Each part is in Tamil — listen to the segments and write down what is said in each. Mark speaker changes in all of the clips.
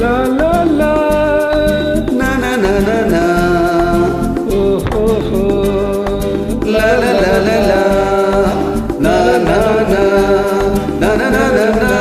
Speaker 1: La la la,
Speaker 2: na na na na na,
Speaker 1: oh oh oh,
Speaker 2: la la la la la, na na na na na na na na.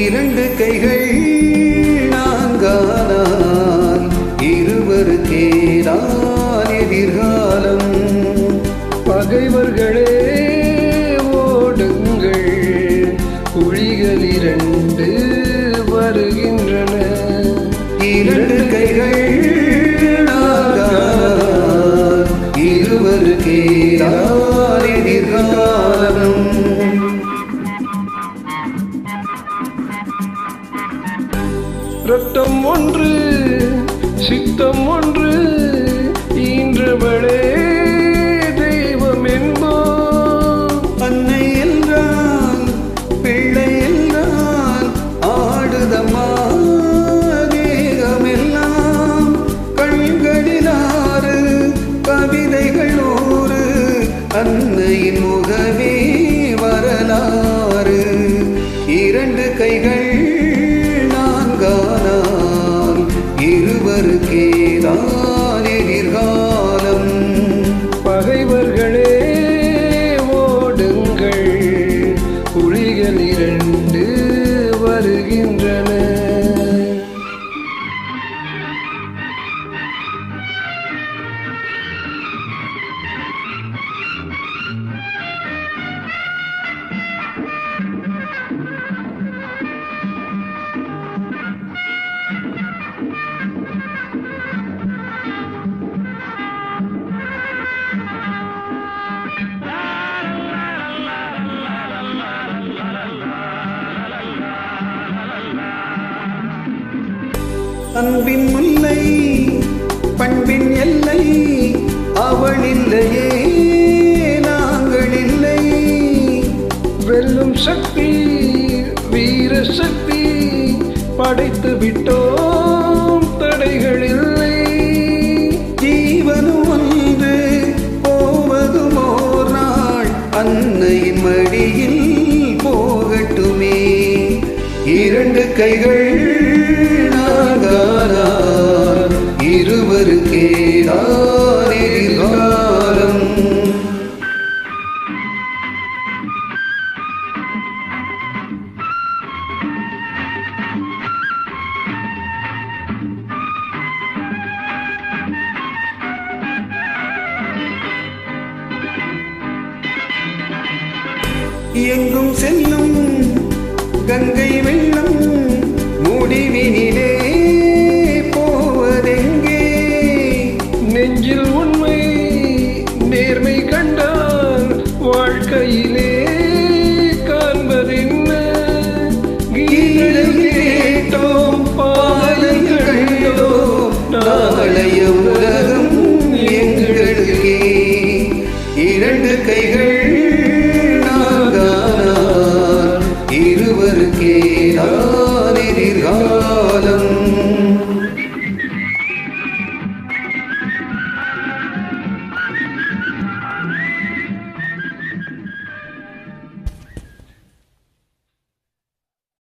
Speaker 2: இரண்டு கைகள் நான்கானால் இருவருக்கேதான் எதிர்காலம்.
Speaker 1: பகைவர்களே ஓடுங்கள், புலிகள் இரண்டு வருகின்றன.
Speaker 2: இரண்டு கைகள் நான்கானால் இருவருக்கேதான் எதிர்காலம்.
Speaker 1: ரத்தம் ஒன்று சித்தம் ஒன்று ஈன்றவளே தெய்வம் என்போம்.
Speaker 2: அன்னை என்றால் பிள்ளை என்றால் ஆடுதம்மா தேகமெல்லாம். கண்களிலாறு கவிதைகள் நூறு, அன்னையின் முகமே வரலாறு. இரண்டு கைகள் இருவருக்கேதான் எதிர்காலம்.
Speaker 1: பகைவர்களே ஓடுங்கள், புலிகள் இரண்டு வருகின்றன.
Speaker 2: அன்பின் முல்லை பண்பின் எல்லை, அவள் இல்லையே நாங்கள் இல்லை.
Speaker 1: வெல்லும் சக்தி வீர சக்தி படைத்து விட்டோம், தடைகள் இல்லை.
Speaker 2: ஜீவனும் ஒன்று போவதும் ஓர் நாள், அன்னையின் மடியில் போகட்டுமே. இரண்டு கைகள் நான்கானால் இருவருக்கேதான் எதிர்காலம். எங்கும் செல்லும் கங்கை வெள்ளம் முடிவினிலே